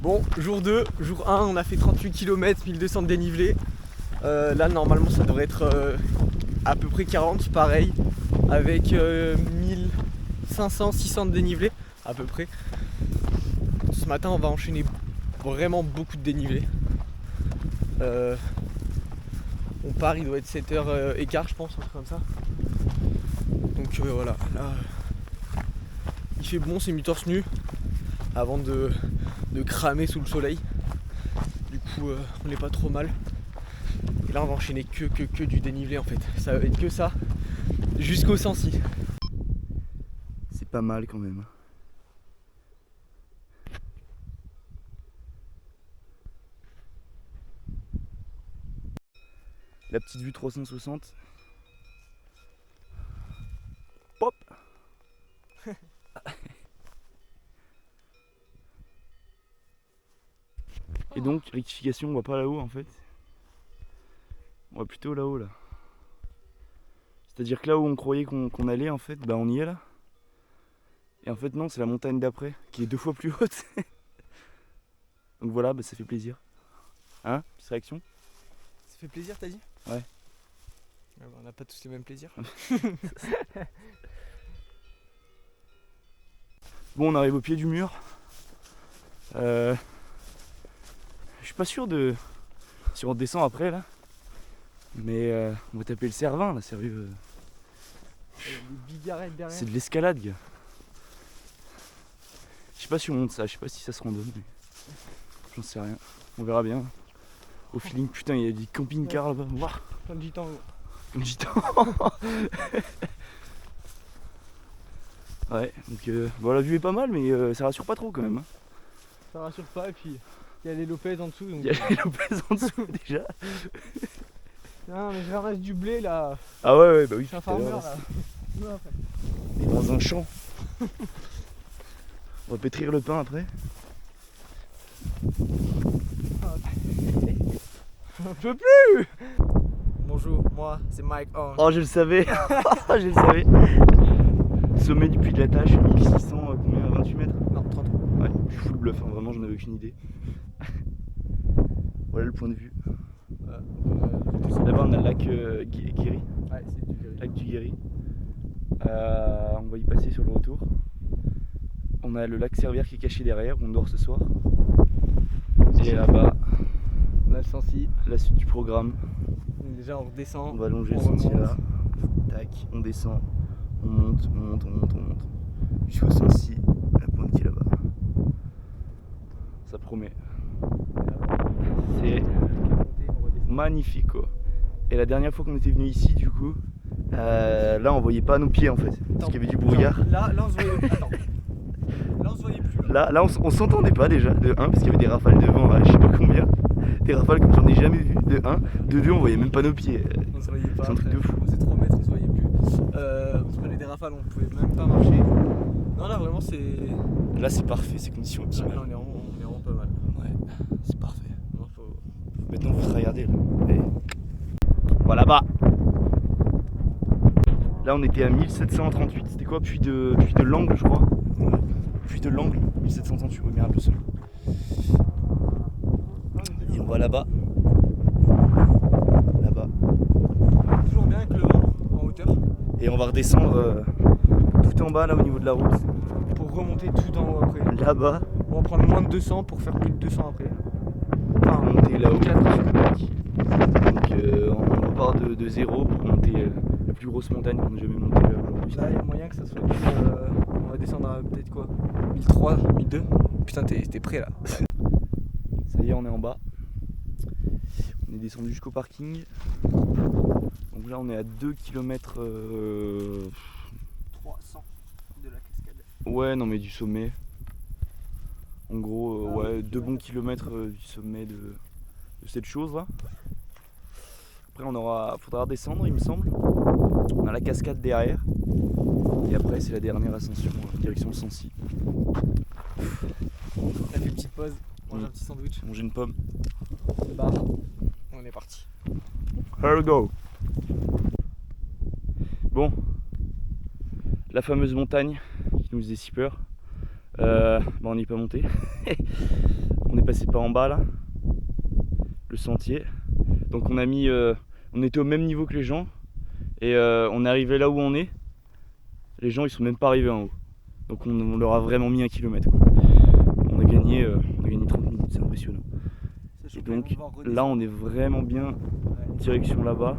Bon, jour 2, jour 1, on a fait 38 km, 1200 de dénivelé. Là, normalement, ça devrait être à peu près 40, pareil, avec 1500, 600 de dénivelé, à peu près. Ce matin, on va enchaîner vraiment beaucoup de dénivelé. On part, il doit être 7h15, je pense, un truc comme ça. Donc voilà, là, il fait bon, c'est mi-torse nu, avant de cramer sous le soleil. Du coup, on n'est pas trop mal. Et là, on va enchaîner que du dénivelé en fait. Ça va être que ça, jusqu'au Sancy. C'est pas mal quand même. La petite vue 360. Pop. Et donc, rectification, on va pas là-haut en fait. On va plutôt là-haut là. C'est-à-dire que là où on croyait qu'on allait en fait, bah on y est là. Et en fait non, c'est la montagne d'après qui est 2 fois plus haute. Donc voilà, bah ça fait plaisir. Hein, petite réaction? Ça fait plaisir, t'as dit? Ouais. On n'a pas tous les mêmes plaisirs. Bon, on arrive au pied du mur. Je suis pas sûr de si on redescend après là. Mais on va taper le Cervin là, sérieux. Les bigarrettes derrière. C'est de l'escalade, gars. Je sais pas si on monte ça, je sais pas si ça se randonne, mais j'en sais rien. On verra bien. Au feeling, putain, il y a des camping-cars là-bas. Waouh. Plein de gitans. Un gitan. Ouais, donc bon, la vue est pas mal, mais ça rassure pas trop quand même. Hein. Ça rassure pas, et puis il y a les Lopez en dessous. Donc... Il y a les Lopez en dessous déjà. Non, mais je ramasse du blé là. Ah ouais, bah oui. Je suis un farmer là. On est dans un champ. On va pétrir le pain après. On peut plus. Bonjour, moi c'est Mike Horn. Oh, je le savais. Je le savais. Sommet du Puy de la Tâche, 1600, combien, 28 mètres? Non, 30. Ouais, je suis full bluff, hein, vraiment, j'en avais aucune idée. Voilà le point de vue. Là-bas, on a le lac Guéry. Ouais, c'est du Guéry. Lac du Guéry. On va y passer sur le retour. On a le lac Servière qui est caché derrière, où on dort ce soir. Et là-bas, on a le Sancy. La suite du programme. Déjà, on redescend. On va longer le sentier là. Tac, on descend. On monte, on monte, on monte, on monte. Jusqu'au Sancy, la pointe qui est là-bas. Ça promet. C'est magnifique quoi. Et la dernière fois qu'on était venu ici, du coup, là on voyait pas nos pieds en fait. Parce qu'il y avait du brouillard. Là on se voyait. Attends. Là on se voyait plus. Là on s'entendait pas déjà, de 1, parce qu'il y avait des rafales de vent à je sais pas combien. Des rafales comme j'en ai jamais vu, de 1. De 2, on voyait même pas nos pieds. On se voyait pas. C'est un truc de fou. On faisait 3 mètres, on se voyait plus. On se prenait des rafales, on pouvait même pas marcher. Non, là vraiment c'est. Là c'est parfait, c'est conditions optimales. Là on est vraiment pas mal. Ouais, c'est parfait. Non, Maintenant faut regarder là. Et... Voilà bas. Là on était à 1738, c'était quoi? Puy de l'Angle je crois. Ouais. Puy de l'Angle, 1738, oui mais un peu seul. Et on va là-bas. Là-bas. Toujours bien avec le vent en hauteur. Et on va redescendre tout en bas là au niveau de la route. Pour remonter tout en haut après. Là-bas. On va prendre moins de 200 pour faire plus de 200 après. Enfin, monter là-haut. Donc on repart de zéro pour monter la plus grosse montagne qu'on a jamais montée aujourd'hui. Là il y a moyen que ça soit on va descendre à peut-être quoi 1003, 1002. Putain t'es prêt là. Ça y est, on est en bas. On est descendu jusqu'au parking. Donc là on est à 2 km 300 de la cascade. Ouais non mais du sommet. En gros ouais 2 bons kilomètres du sommet de cette chose là. Après faudra redescendre il me semble. On a la cascade derrière. Et après c'est la dernière ascension direction le Sancy. On a fait une petite pause, manger un petit sandwich. Manger une pomme. Bah, on est parti. Here we go. Bon, la fameuse montagne qui nous faisait si peur. On n'y est pas monté. On est passé par en bas là, le sentier. Donc on a mis, on était au même niveau que les gens et on est arrivé là où on est. Les gens ils sont même pas arrivés en haut. Donc on leur a vraiment mis 1 kilomètre quoi. On a gagné 30 minutes, c'est impressionnant. Et donc là on est vraiment bien direction là-bas.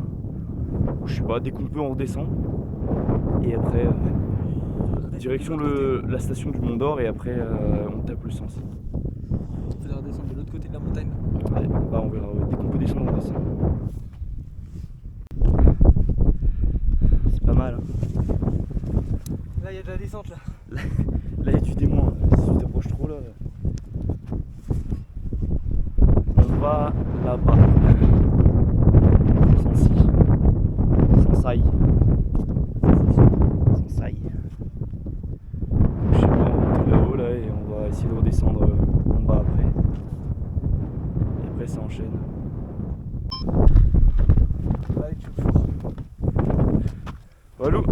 Je sais pas, dès qu'on peut on redescend. Et après direction la station du Mont d'Or et après on tape le Sancy. Il faudra redescendre de l'autre côté de la montagne. Ouais, bah on verra, ouais. Dès qu'on peut descendre on descend. C'est pas mal hein. Là il y a de la descente là. Là il y a du démon, si tu t'approches trop là. On va là-bas. Sancy. Sansaï. Sansaï. Je sais pas, on va monter là-haut là et on va essayer de redescendre en bas après. Et après ça enchaîne. Allez, tu le four. Allô.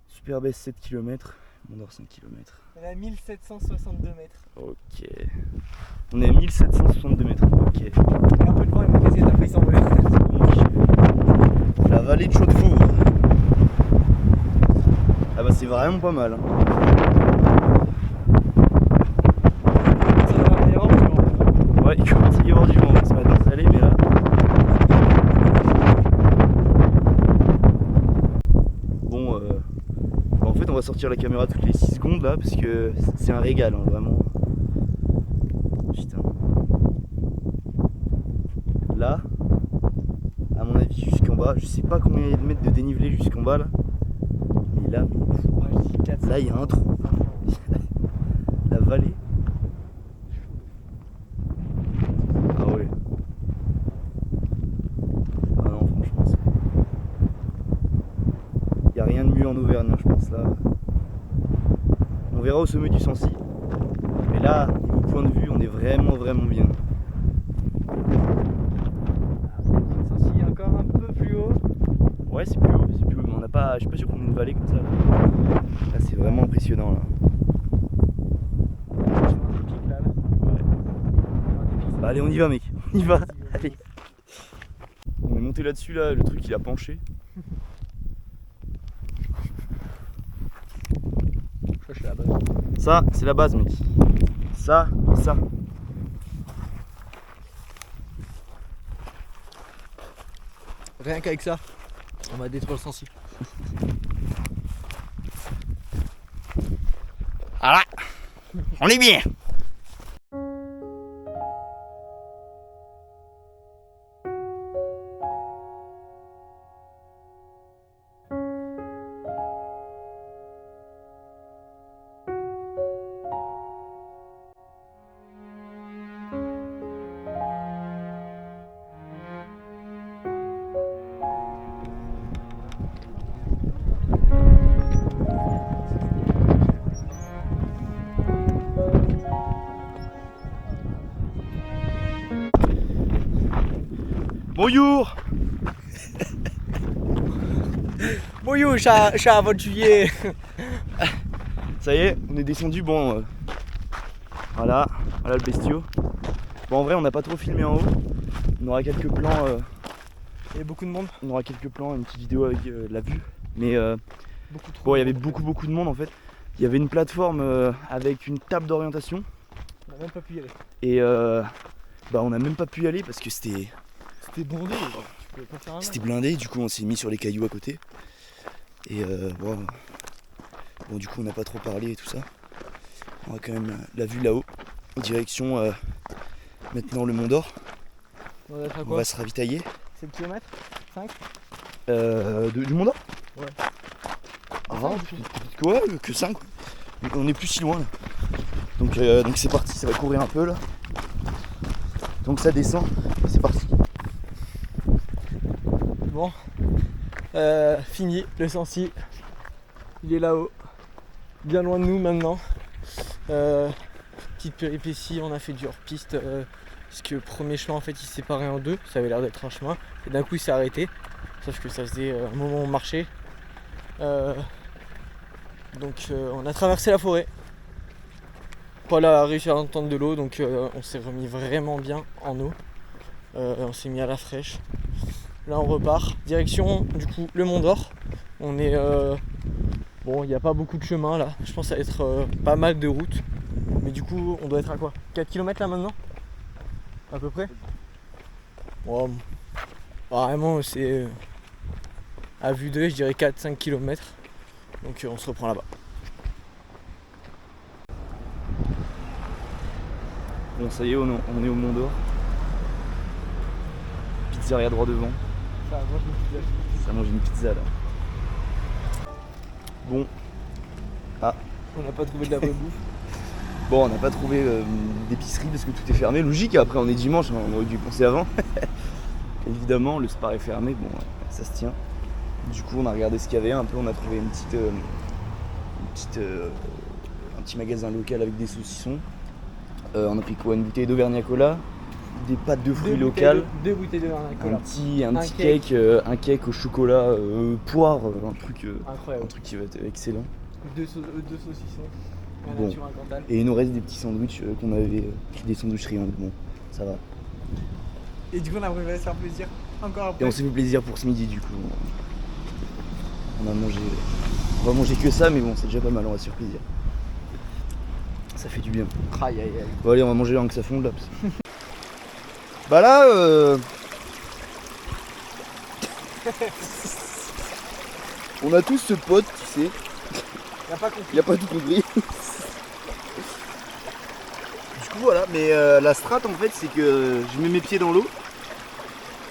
Super baisse 7 km, Mont d'Or 5 km. On est à 1762 mètres. Ok. On est à 1762 mètres. Ok. Et un peu de vent et ma casquette a failli s'envoler. La vallée de Chaudefour. Ah bah c'est vraiment pas mal. Hein. Ça va y avoir du vent. Ouais, il commence à y avoir du vent ce matin, ça allait, mais là. Bon, en fait, on va sortir la caméra toutes les 6 secondes là, parce que c'est un régal, hein, vraiment. Putain. Là, à mon avis, jusqu'en bas, je sais pas combien il y a de mètres de dénivelé jusqu'en bas là. Mais là, là, il y a un trou. La vallée. Ah ouais. Ah non, franchement, c'est. Il n'y a rien de mieux en Auvergne, hein, je pense là. On verra au sommet du Sancy. Mais là, niveau point de vue, on est vraiment bien. Le Sancy est encore un peu plus haut. Ouais, c'est plus haut, mais on n'a pas. Je suis pas sûr qu'on ait une vallée comme ça. Là, c'est vraiment impressionnant là. Sur un des pics là. Ouais. Bah allez, on y va mec, on y va. Allez. On est monté là-dessus là, le truc il a penché. Je suis à la base. Ça, c'est la base mec. Ça et ça. Rien qu'avec ça, on va détruire le Sancy. Voilà. On est bien. Bonjour. Bonjour, chat aventurier. Ça y est, on est descendu, bon, voilà le bestiau. Bon en vrai on n'a pas trop filmé en haut, on aura quelques plans, Il y a beaucoup de monde. on aura quelques plans, une petite vidéo avec la vue, mais Beaucoup trop. bon il y avait beaucoup de monde en fait. Il y avait une plateforme avec une table d'orientation On n'a même pas pu y aller. et bah on n'a même pas pu y aller parce que c'était bondé, tu pouvais pas faire un C'était blindé, du coup on s'est mis sur les cailloux à côté. Et bon, du coup on n'a pas trop parlé et tout ça. On a quand même la vue là-haut, direction maintenant le Mont d'Or. On On va se ravitailler. 7 km 5 du Mont d'Or. Ouais. Ah, peut-être que, ouais, que 5. On n'est plus si loin là. Donc c'est parti, ça va courir un peu là. Donc ça descend, c'est parti. Bon, fini le Sancy, il est là-haut, bien loin de nous maintenant. Petite péripétie, on a fait du hors-piste parce que le premier chemin en fait il s'est séparé en deux, ça avait l'air d'être un chemin et d'un coup il s'est arrêté, sauf que ça faisait un moment où on marchait Donc on a traversé la forêt. Paul a réussi à entendre de l'eau, donc on s'est remis vraiment bien en eau. On s'est mis à la fraîche. Là on repart, direction du coup le Mont d'Or. On est bon, il n'y a pas beaucoup de chemin là, je pense que ça va être pas mal de route. Mais du coup on doit être à quoi, 4 km là maintenant à peu près. Bon, vraiment c'est à vue d'œil je dirais 4-5 km. Donc on se reprend là-bas. Bon, ça y est, on est au Mont d'Or. Pizzeria droit devant. Ça mange une pizza là. Bon. Ah. On n'a pas trouvé de la vraie bouffe. Bon, on n'a pas trouvé d'épicerie parce que tout est fermé. Logique, après on est dimanche, on aurait dû y penser avant. Évidemment, le Spar est fermé, bon, ça se tient. Du coup, on a regardé ce qu'il y avait un peu. On a trouvé un petit magasin local avec des saucissons. On a pris quoi, une bouteille d'Auvergnat Cola, des pâtes de fruits locales, Deux bouteilles de Cola. un petit cake, un cake au chocolat, poire, un truc qui va être excellent. Deux saucissons, un Bon. nature, un Cantal. Et il nous reste des petits sandwichs qu'on avait, des sandwichs triangles, bon, ça va. Et du coup on a préféré se faire plaisir encore après. Et on s'est fait plaisir pour ce midi du coup. On va manger que ça, mais bon, c'est déjà pas mal, on va se faire plaisir. Ça fait du bien. Aïe aïe aïe. Bon allez, on va manger là avant que ça fonde là. Bah là, on a tous ce pote, tu sais. Il a pas tout compris. Du coup voilà, mais la strat en fait c'est que je mets mes pieds dans l'eau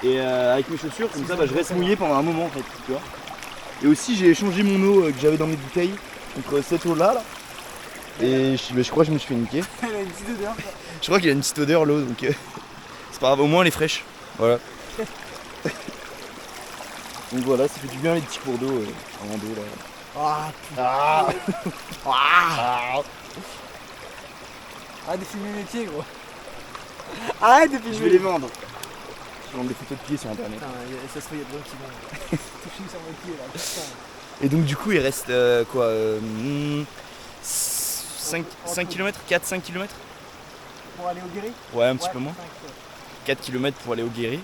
et avec mes chaussures comme ça bah, je reste mouillé pendant un moment en fait, tu vois. Et aussi j'ai échangé mon eau que j'avais dans mes bouteilles contre cette eau là. Et je crois que je me suis fait niquer. Elle a une petite odeur. Je crois qu'il a une petite odeur l'eau donc c'est pas grave, au moins elle est fraîche. Voilà. Donc voilà, ça fait du bien les petits cours d'eau en rando là. Ah Ah. Arrête de filmer mes pieds gros. Arrête de Je filmer vais les vendre. Je vends des photos de pieds sur internet. Putain, ça se fait, il y a des gens qui vont toucher sur mes pieds là. Putain. Et donc du coup il reste quoi 5 km, 4-5 km. Pour aller au Guéry. Ouais, un petit peu moins. 5, 4 km pour aller au Guéry.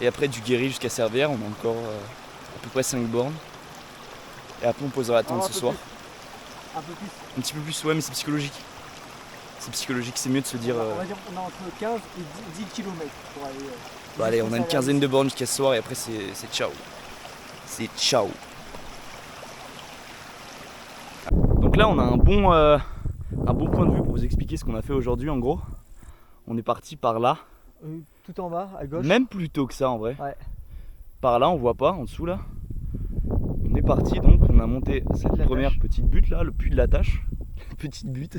Et après du Guéry jusqu'à Servières, on a encore à peu près 5 bornes. Et après on posera la tente ce soir. Un peu plus. Un petit peu plus, ouais, mais c'est psychologique. C'est psychologique, c'est mieux de se dire. On va dire qu'on a entre 15 et 10 km pour aller. Bon, allez, on a une quinzaine de bornes jusqu'à ce soir et après c'est ciao. C'est ciao. Donc là on a un bon point de vue pour vous expliquer ce qu'on a fait aujourd'hui en gros. On est parti par là. Tout en bas, à gauche. Même plus tôt que ça en vrai. Ouais. Par là on voit pas, en dessous là. On est parti donc, on a monté cette première petite butte là, le puits de la Tâche. Petite butte.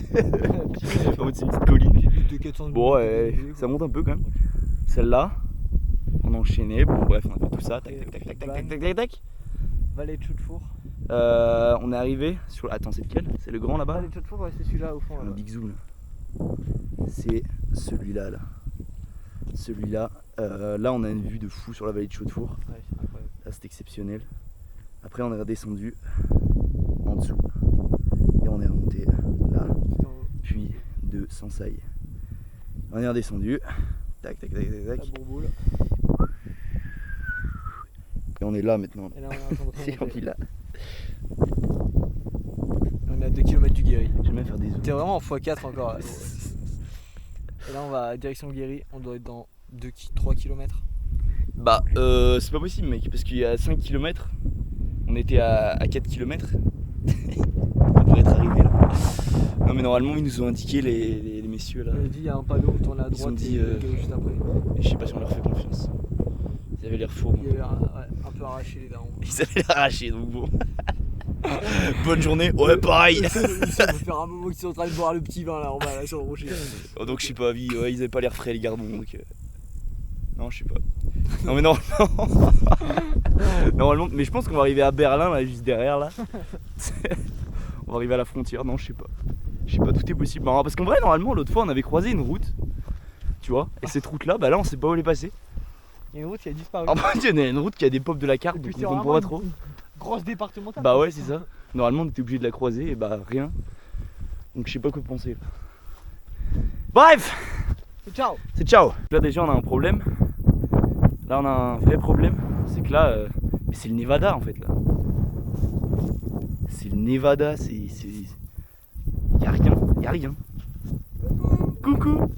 En mode c'est une petite colline. De 400 Bon ouais, ça monte un peu quand même. Celle-là, on a enchaîné, bon bref on a fait tout ça, tac tac tac tac tac tac tac tac tac. Vallée de Chaux-de-Four. On est arrivé sur... Attends, c'est lequel? C'est le grand là-bas? Vallée de Chaux-de-Four, ouais, c'est celui-là au fond. Le Big Zoom. C'est celui-là là. Celui-là. Là on a une vue de fou sur la vallée de Chaux-de-Four. Ouais, c'est incroyable. Là c'est exceptionnel. Après on est redescendu en dessous. Et on est remonté là. Puis de Sansaï. On est redescendu. Tac tac tac tac La tac. bourboule. Et on est là maintenant. Et là, on est en train de C'est on remonter. est là. On est à 2 km du Guéry. J'aime bien faire des zooms. T'es vraiment en x4 encore. Là, et là, on va direction Guéry. On doit être dans 3 km. Bah c'est pas possible mec, parce qu'il y a 5 km, on était à 4 km. On devrait être arrivé là. Non mais normalement ils nous ont indiqué les messieurs là. On a dit il y a un panneau, tourne à Ils ont droite dit, et Guéry juste après. Et je sais pas si on leur fait confiance. Ils avaient l'air faux. Il y avait un peu arraché les darons. Ils avaient l'air arrachés donc bon. Bonne journée, ouais pareil. Ça va faire un moment qu'ils sont en train de boire le petit vin là en bas là sur le rocher. Oh, donc je sais pas, ouais, ils avaient pas l'air frais les gardons donc. Non je sais pas. Non mais normalement. Normalement, mais je pense qu'on va arriver à Berlin là juste derrière là. On va arriver à la frontière, non je sais pas. Je sais pas, tout est possible. Non, parce qu'en vrai normalement l'autre fois on avait croisé une route. Tu vois, et cette route là, bah là on sait pas où elle est passée. Il y a une route qui a disparu. Ah bah il y a une route qui a des pop de la carte, Et puis donc c'est on comprend vraiment pas trop. Grosse départementale. Bah ouais, c'est ça. Normalement, on était obligé de la croiser et bah rien. Donc je sais pas quoi penser. Bref, Ciao. c'est ciao. Là déjà, on a un problème. Là, on a un vrai problème. C'est que là, c'est le Nevada en fait là. C'est le Nevada, Y'a rien. Coucou.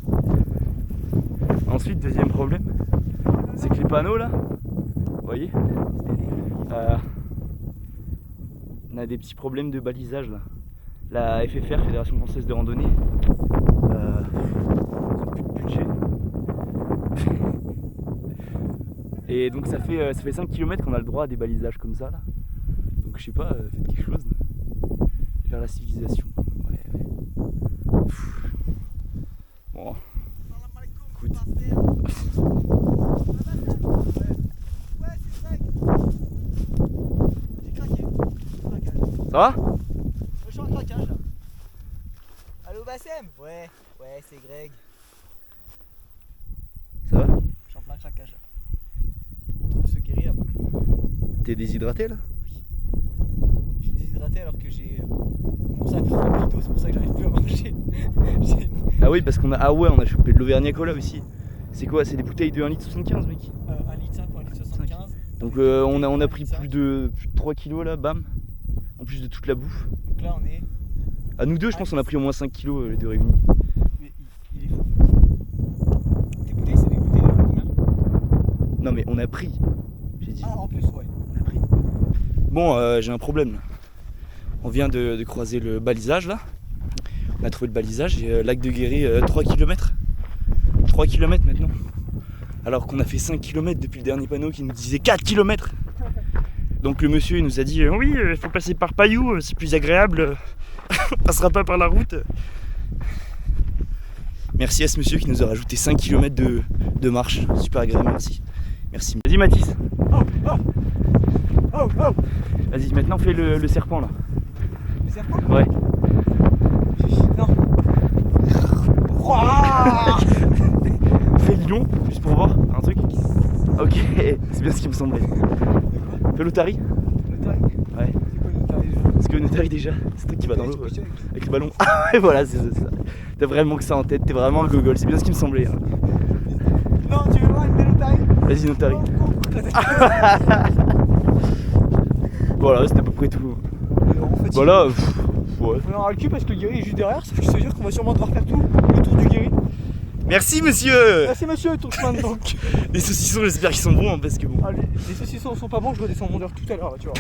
Ensuite, deuxième problème, c'est que les panneaux là, vous voyez, on a des petits problèmes de balisage là. La FFR, Fédération Française de Randonnée, ils ont plus de budget. Et donc ça fait 5 km qu'on a le droit à des balisages comme ça là. Donc je sais pas, faites quelque chose vers la civilisation. Ouais. Bon. Écoute. Ça va? Je suis en craquage là. Allô Bassem? Ouais, c'est Greg. Ça va? Je suis en plein craquage là. On trouve se guérir. T'es déshydraté là? Je suis déshydraté alors que j'ai mon sac rempli d'eau, c'est pour ça que j'arrive plus à marcher. Ah oui, parce qu'on a. Ah ouais, on a chopé de l'Auvergnat Cola aussi. C'est quoi? C'est des bouteilles de 1,75 litre mec? 1 litre 5 ou 1 litre 75. Donc on a pris plus de 3 kilos là, bam. En plus de toute la bouffe. Donc là on est. À nous deux, je pense qu'on a pris au moins 5 kilos les deux réunis. Mais il est fou. Tes bouteilles, c'est des bouteilles de combien? Non mais on a pris. J'ai dit. Ah, en plus, ouais. On a pris. Bon, j'ai un problème là. On vient de croiser le balisage là. On a trouvé le balisage et lac de Guéry 3 km. 3 km maintenant. Alors qu'on a fait 5 km depuis le dernier panneau qui nous disait 4 km. Donc le monsieur il nous a dit oui, il faut passer par Pailloux, c'est plus agréable. On passera pas par la route. Merci à ce monsieur qui nous a rajouté 5 km de marche. Super agréable, merci. Merci. Vas-y Mathis. Oh. Vas-y, maintenant fais le serpent là. Le serpent? Ouais. Non. Ouah. Fais le lion, juste pour voir un truc. Ok, c'est bien ce qui me semblait. Fais l'Otari. L'Otari? Ouais. C'est quoi l'Otari déjà? Parce que l'Otari déjà, c'est toi qui va dans l'eau avec le ballon. Ah ouais, voilà, c'est ça. T'as vraiment que ça en tête, t'es vraiment un gogol, c'est bien ce qui me semblait. Hein. Non, tu veux voir une belle Otari? Vas-y, Notari. Voilà, c'était à peu près tout. En fait, Voilà, ouais. on aura le cul parce que le Guéry est juste derrière, ça veut dire qu'on va sûrement devoir faire tout le tour du Guéry. Merci monsieur. Merci monsieur, ton chemin donc. Les saucissons, j'espère qu'ils sont bons hein, parce que bon. Ah, les saucissons sont pas bons, je redescends mon heure tout à l'heure, tu vois.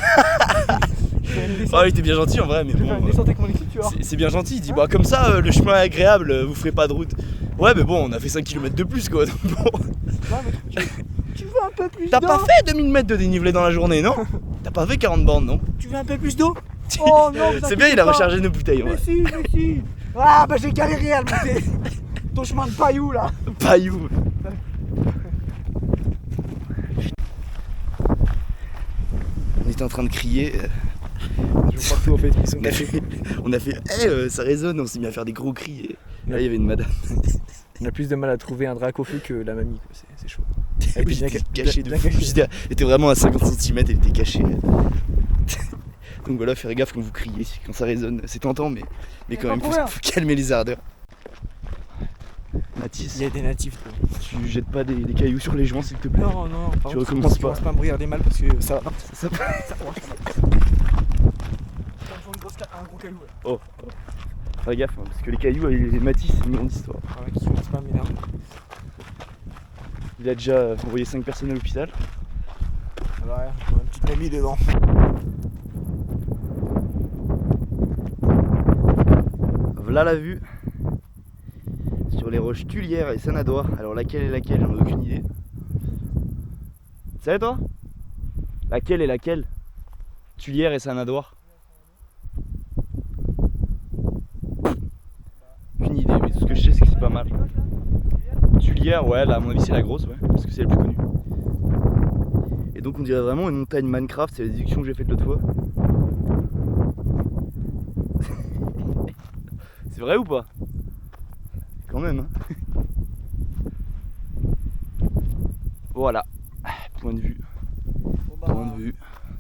Ah, il était bien gentil en vrai, mais Je vais faire bon. une descente avec mon équipe, tu vois. C'est bien gentil, il dit bah comme ça le chemin est agréable, vous ferez pas de route. Ouais, mais bon, on a fait 5 km de plus quoi. Donc bon. Ouais, mais tu veux un peu plus d'eau? T'as pas fait 2000 mètres de dénivelé dans la journée, non? T'as pas fait 40 bornes, non? Tu veux un peu plus d'eau? Oh non, c'est bien, il a rechargé nos bouteilles en Mais vrai. si. Ah bah j'ai galéré à le monter. Ton chemin de Pailloux là. Pailloux. On était en train de crier. Je vois partout en fait, ils sont On a fait ça résonne, on s'est mis à faire des gros cris. Et là il y avait une madame. On a plus de mal à trouver un drac au feu que la mamie, quoi. C'est chaud. Elle était cachée de fou. Elle était vraiment à 50 cm, elle était cachée. Donc voilà, faire gaffe quand vous criez, quand ça résonne, c'est tentant, mais quand même, faut calmer les ardeurs. Mathis, Il y a des natifs. tu jettes pas des cailloux sur les joints s'il te plaît. Non, Tu recommences pas. Je pense pas à me regarder mal parce que ça va. Ça un gros caillou. Oh, fais gaffe, hein, parce que les cailloux et les Mathis, c'est une grande histoire. Ah ouais, qui commence pas à m'énerver. Il a déjà envoyé 5 personnes à l'hôpital. Ouais, une petite mamie devant. Voilà la vue sur les roches Tulières et Sanadois. Alors laquelle est laquelle, j'en ai aucune idée. Tu sais toi? Laquelle est laquelle? Tulières et Sanadois. Aucune idée, mais tout ce que je sais c'est que c'est pas mal. Tulières, ouais, là à mon avis c'est la grosse, ouais, parce que c'est la plus connue. Et donc on dirait vraiment une montagne Minecraft, c'est la déduction que j'ai faite l'autre fois. C'est vrai ou pas? Quand même, hein. Voilà, point de vue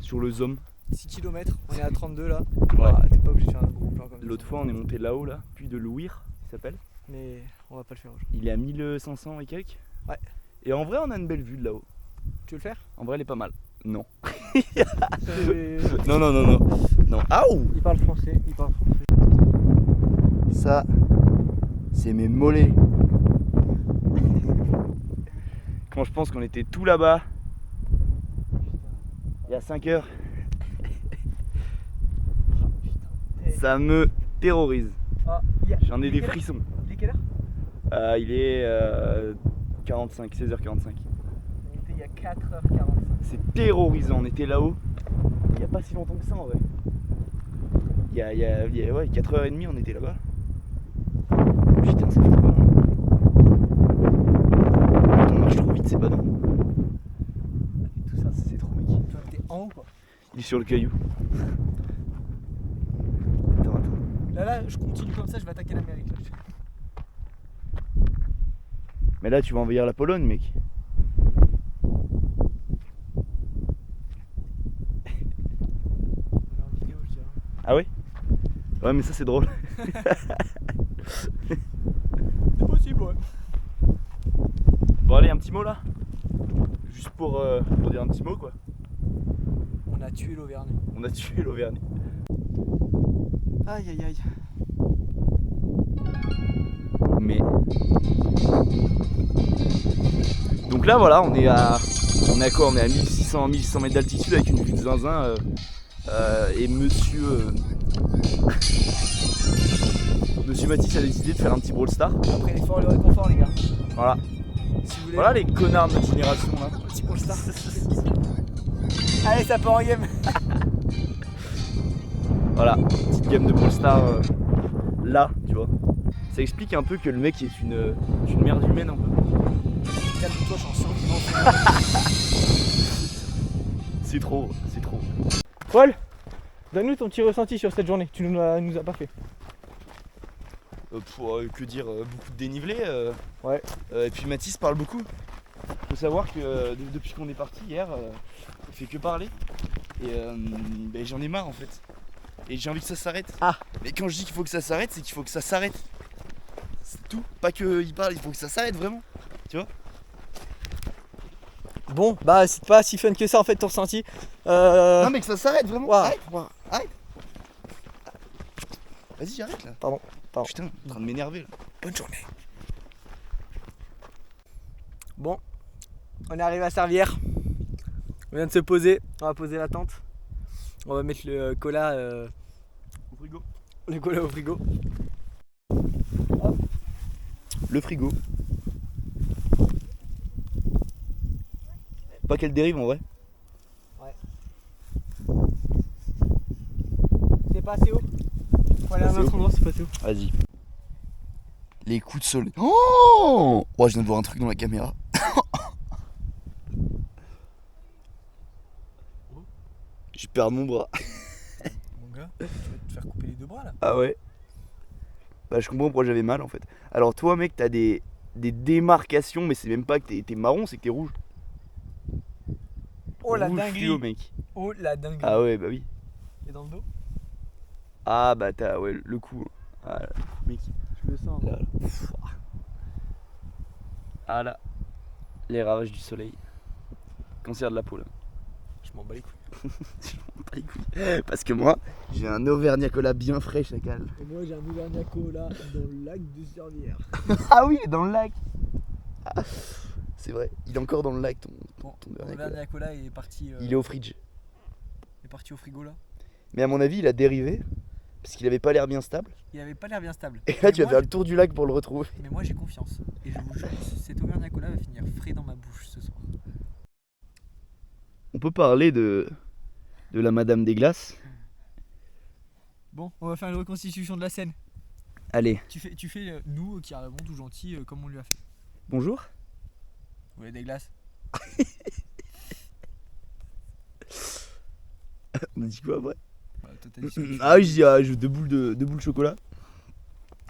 sur le zoom. 6 km, on est à 32 là. Ouais. Ah, t'es pas obligé de faire un gros plan comme ça. L'autre fois, on est monté là-haut, là, puis de Louir, il s'appelle. Mais on va pas le faire aujourd'hui. Il est à 1500 et quelques. Ouais. Et en vrai, on a une belle vue de là-haut. Tu veux le faire? En vrai, elle est pas mal. Non. C'est- Non, non, non, non. Non. Aouh! Il parle français, il parle français. Ça, c'est mes mollets. Quand je pense qu'on était tout là-bas, il y a 5 heures, ça me terrorise. Ah, J'en ai des frissons. Il est quelle heure? Il est 45, 16h45. Il était il y a 4h45. C'est terrorisant, on était là-haut. Il n'y a pas si longtemps que ça en vrai. Il y a ouais, 4h30 on était là-bas. Putain, c'est flippant. Quand on marche trop vite, c'est pas non. Tout ça, c'est trop mec. T'es en haut quoi. Il est sur le caillou. Attends, attends. Là, je continue comme ça, je vais attaquer l'Amérique. Là. Mais là, tu vas envahir la Pologne, mec. On est en vidéo, je dirais. Ah ouais? Ouais, mais ça, c'est drôle. C'est possible, ouais. Bon, allez, un petit mot là. Juste pour dire un petit mot, quoi. On a tué l'Auvergne. On a tué l'Auvergne. Aïe aïe aïe. Mais. Donc là, voilà, on est à. On est à quoi? On est à 1600 mètres d'altitude avec une vue de zinzin. Et monsieur. Monsieur Mathis a décidé de faire un petit Brawl Star. Après l'effort et le réconfort, les gars. Voilà. Si vous voulez. Voilà les connards de notre génération là. Petit Brawl Star. Allez, ça part en game. Voilà, petite game de Brawl Star là, tu vois. Ça explique un peu que le mec est une merde humaine un peu. Calme-toi, je suis en survivant. C'est trop, c'est trop. Paul, donne-nous ton petit ressenti sur cette journée. Tu nous as pas fait. Que dire, beaucoup de dénivelé. Ouais. Et puis Mathis parle beaucoup. Faut savoir que depuis qu'on est parti hier, il fait que parler. Et ben, j'en ai marre en fait. Et j'ai envie que ça s'arrête. Ah. Mais quand je dis qu'il faut que ça s'arrête, c'est qu'il faut que ça s'arrête. C'est tout. Pas qu'il parle, il faut que ça s'arrête vraiment. Tu vois? Bon, bah c'est pas si fun que ça en fait ton ressenti. Non mais que ça s'arrête vraiment. Ouah, Arrête. ouah. Arrête. Vas-y, arrête là. Pardon. Putain, en train de m'énerver là. Bonne journée. Bon, on est arrivé à Servières. On vient de se poser. On va poser la tente. On va mettre le cola, Au frigo. le cola au frigo. Le frigo. Pas qu'elle dérive en vrai. C'est pas assez haut. Faut aller à un Assez autre haut. endroit, c'est pas assez haut. Vas-y. Les coups de soleil. Oh, je viens de voir un truc dans la caméra. Je perds mon bras. Mon gars, tu vas te faire couper les deux bras là. Ah ouais. Bah je comprends pourquoi j'avais mal en fait. Alors toi mec, t'as des démarcations, mais c'est même pas que t'es marron, c'est que t'es rouge. Oh la Rouge dinguerie. fluo, mec. Oh la dinguerie. Ah ouais, bah oui. Et dans le dos? Ah bah t'as ouais, le coup. Ah là, mec. Je le sens. Là, là. Ah là. Les ravages du soleil. Cancer de la peau là. Je m'en bats les couilles. Pas les couilles. Parce que moi, j'ai un Auvergnat Cola bien frais, chacal. Et moi j'ai un Auvergnat Cola dans le lac de Servières. Ah oui, il est dans le lac. Ah, c'est vrai, il est encore dans le lac ton Bon, Auvergnat Cola. Auvergnat Cola est parti. Il est au fridge. est parti au frigo là. Mais à mon avis, il a dérivé. Parce qu'il avait pas l'air bien stable. Il avait pas l'air bien stable. Et là, Mais tu vas moi, faire le tour du lac pour le retrouver. Mais moi j'ai confiance. Et je vous jure, cet Auvergnat Cola va finir frais dans ma bouche ce soir. On peut parler de la Madame des Glaces. Bon, on va faire une reconstitution de la scène. Allez, Tu fais nous qui arrivons tout gentil comme on lui a fait. bonjour. Vous voulez des glaces? On a dit quoi après? Bah, toi, t'as dit ce que tu Ah oui, je dis deux boules de chocolat.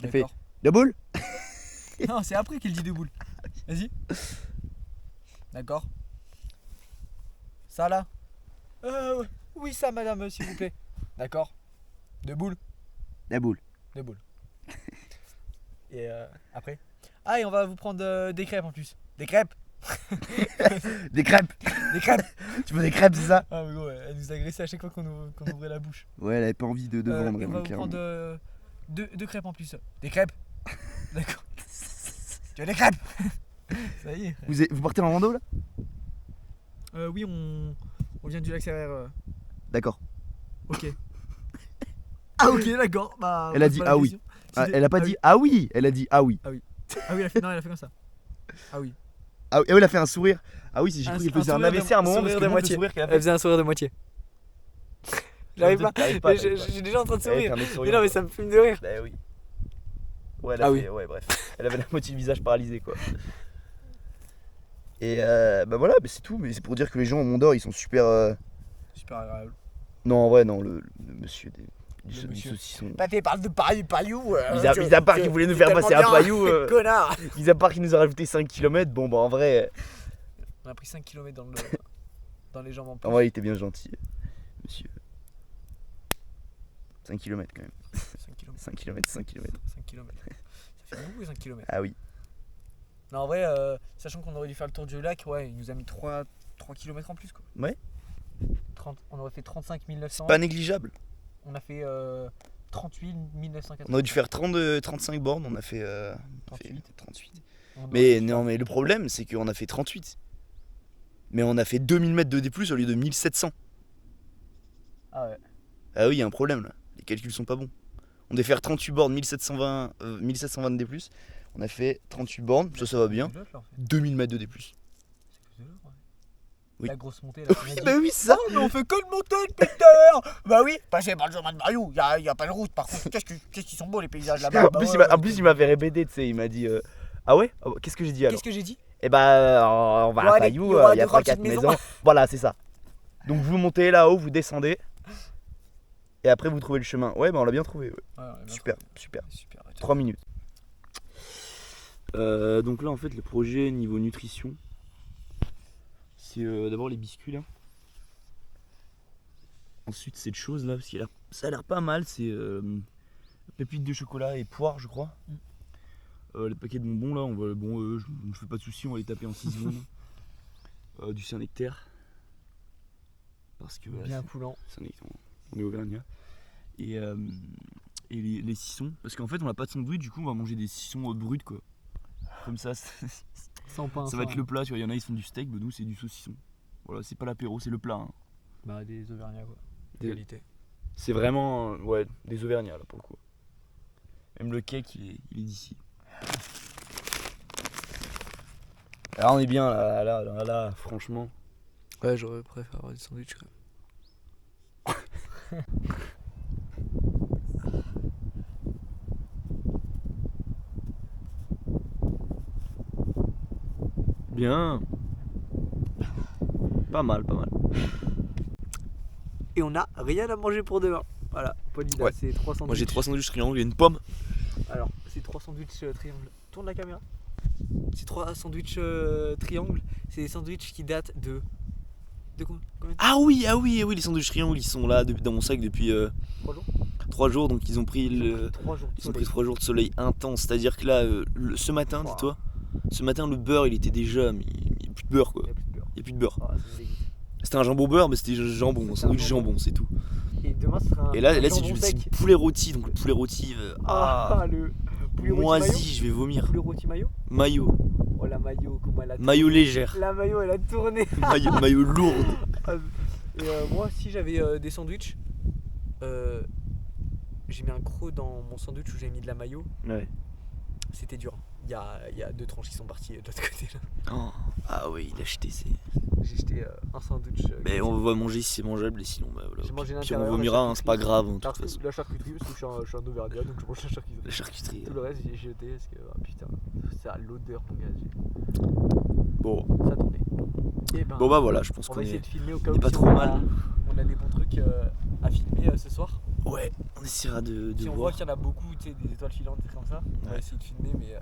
veux. fait. D'accord. La boule? Non, c'est après qu'il dit deux boules. Vas-y. D'accord. Ça là. Oui, ça, madame, s'il vous plaît. D'accord. 2 boules. La boule. 2 boules. Et après. Ah, et on va vous prendre des crêpes en plus. Des crêpes. Des crêpes. Des crêpes. Tu veux des crêpes, c'est ça? Ah, mais gros, elle nous agressait à chaque fois qu'on ouvrait la bouche. Ouais, elle avait pas envie de vendre, On va vous clairement. prendre 2 crêpes en plus. Des crêpes. D'accord. Tu veux des crêpes? Ça y est. Vous partez en rando là? Oui, on vient du lac Sérère. D'accord. Ok. Ah, ok, d'accord. Bah, Elle a pose dit pas la ah oui. question. Ah, C'était- elle a pas dit ah oui, elle a dit ah oui. Ah oui, elle a fait, non, elle a fait comme ça. Ah oui. Ah oui, elle a fait un sourire. Ah oui, j'ai cru qu'elle faisait un sourire AVC à un moment parce sourire que de le moitié. sourire qu'elle a Elle fait. faisait un sourire de moitié. J'arrive pas. T'arrives pas, Mais t'arrives pas. J'ai déjà en train de Elle sourire. fait un mec Mais souriant, non, mais quoi. ça me fume de rire. Bah oui. Ouais, elle a Ah fait, oui. ouais, bref. Elle avait la moitié du visage paralysé quoi. Et bah voilà, mais c'est tout. Mais c'est pour dire que les gens au Mont d'Or ils sont super. Super agréable. Non, en vrai, non, le monsieur du Le monsieur. saucisson. Bah, t'es parle de Payou. Mis à part qu'il voulait nous faire passer à Payou. Connard. Mis à part qu'il nous a rajouté 5 km, bon bah en vrai, On a pris 5 km dans les jambes en plus. il était bien gentil, monsieur. 5 km quand même. 5 km. 5 km, 5 km. 5 km. Ça fait beaucoup 5 km. Ah oui. Non, en vrai, sachant qu'on aurait dû faire le tour du lac, ouais, il nous a mis 3 km en plus quoi. Ouais. On aurait fait 35 900. Pas négligeable. On a fait 38 980. On aurait dû faire 35 bornes, on a fait 38. 38. On aurait Mais dû non, faire- mais le problème c'est qu'on a fait 38. Mais on a fait 2000 mètres de D+, au lieu de 1700. Ah ouais. Ah oui, il y a un problème là. Les calculs sont pas bons. On devait faire 38 bornes, 1720 de D+. On a fait 38 bornes, ça va bien. C'est l'autre, là, en fait. 2000 mètres de D+. C'est plus de l'autre, ouais. Oui. La grosse montée là. Oui, bah oui, c'est ça. Oh, mais on fait que de monter depuis tout à l'heure. Bah oui, passez par le chemin de Mariou, y a pas de route. Par contre, qu'est-ce qu'ils sont beaux les paysages là-bas. En plus, il m'avait répété, tu sais, il m'a dit ah ouais. Ah ouais, qu'est-ce que j'ai dit alors? Qu'est-ce que j'ai dit? Eh bah, on va Il y aura à des- Payou, il y aura il y a deux, trois 3-4 petites maisons. maisons. Voilà, c'est ça. Donc vous montez là-haut, vous descendez. Et après, vous trouvez le chemin. Ouais, bah on l'a bien trouvé. Ouais. Ouais, on est bien Super, trouvé. super. Super. 3 minutes. Donc là, en fait, le projet niveau nutrition, c'est d'abord les biscuits là. Ensuite, cette chose là, parce que ça a l'air pas mal, c'est pépites de chocolat et poire, je crois. Les paquets de bonbons là, je me fais pas de soucis, on va les taper en 6 secondes. Du Saint-Nectaire. Parce que voilà, Bien coulant. Saint-Nectaire, on est auvergnat. Et les saucissons, parce qu'en fait, on n'a pas de sandwich, du coup, on va manger des saucissons bruts quoi. Comme ça, Sans pain. ça va être le plat, tu vois, il y en a ils font du steak, bah nous c'est du saucisson. Voilà, c'est pas l'apéro, c'est le plat. Hein. Bah des Auvergnats quoi. Des- Qualité. C'est vraiment ouais, des Auvergnats là pour le coup. Même le cake il est d'ici. Alors on est bien là, franchement. Ouais, j'aurais préféré avoir des sandwichs quand même. Bien. Pas mal, pas mal. Et on a rien à manger pour demain. Voilà, Paulina, Ouais. c'est 3 sandwichs. Moi j'ai 3 sandwichs triangles et une pomme. Alors, c'est 3 sandwichs triangles. Tourne la caméra. C'est 3 sandwichs triangles. C'est des sandwichs qui datent de. De combien de Ah oui, les sandwichs triangles ils sont là dans mon sac depuis 3 jours 3 jours, donc ils ont pris 3 jours de Ils ont pris soleil. 3 jours de soleil intense, c'est-à-dire que là, ce matin, Wow. dis-toi, ce matin le beurre il était déjà, mais il n'y a plus de beurre quoi, Il y a plus de beurre. il n'y a plus de beurre. Ah, c'est dégueu. C'était un jambon beurre, mais c'était jambon, un C'était sandwich un jambon. jambon, c'est tout. Et demain, ce sera un. Et là, un c'est jambon du sec. poulet rôti, donc le poulet rôti, Le poulet rôti moisi, mayo. je vais vomir. Poulet rôti mayo. Maillot, Oh la mayo, comment elle a maillot tourné. légère, La mayo, elle a tourné. maillot lourde. Et moi, si j'avais des sandwichs, j'ai mis un croc dans mon sandwich où j'ai mis de la mayo. Ouais. C'était dur. Il y a 2 tranches qui sont parties de l'autre côté là. Oh, ah oui, il a acheté, c'est. J'ai jeté un sandwich. Mais on va manger si c'est mangeable, et sinon, bah voilà. J'ai mangé Puis on l'intérieur, la vomira, hein, c'est pas grave, hein, de toute façon. La charcuterie, parce que je suis un Auvergnat, donc je mange la charcuterie. La charcuterie. Tout le reste, j'ai jeté parce que putain, ça a l'odeur, mon gars. Bon, Ça tournait. Et ben, bon bah voilà, je pense on qu'on va essayer est. de filmer au cas on où est pas si trop on mal. on a des bons trucs à filmer ce soir. Ouais, on essaiera de Si on voit voir. qu'il y en a beaucoup, tu sais, des étoiles filantes, des trucs comme ça, on va Ouais. essayer de filmer, mais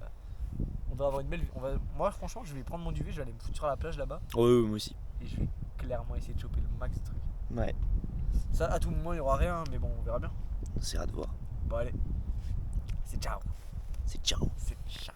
on va avoir une belle vue. Moi, franchement, je vais prendre mon duvet, je vais aller me foutre sur la plage là-bas Ouais, moi aussi. et je vais clairement essayer de choper le max de trucs. Ouais. Ça, à tout moment, il y aura rien, mais bon, on verra bien. On essaiera de voir. Bon, allez. C'est ciao. C'est ciao. C'est ciao.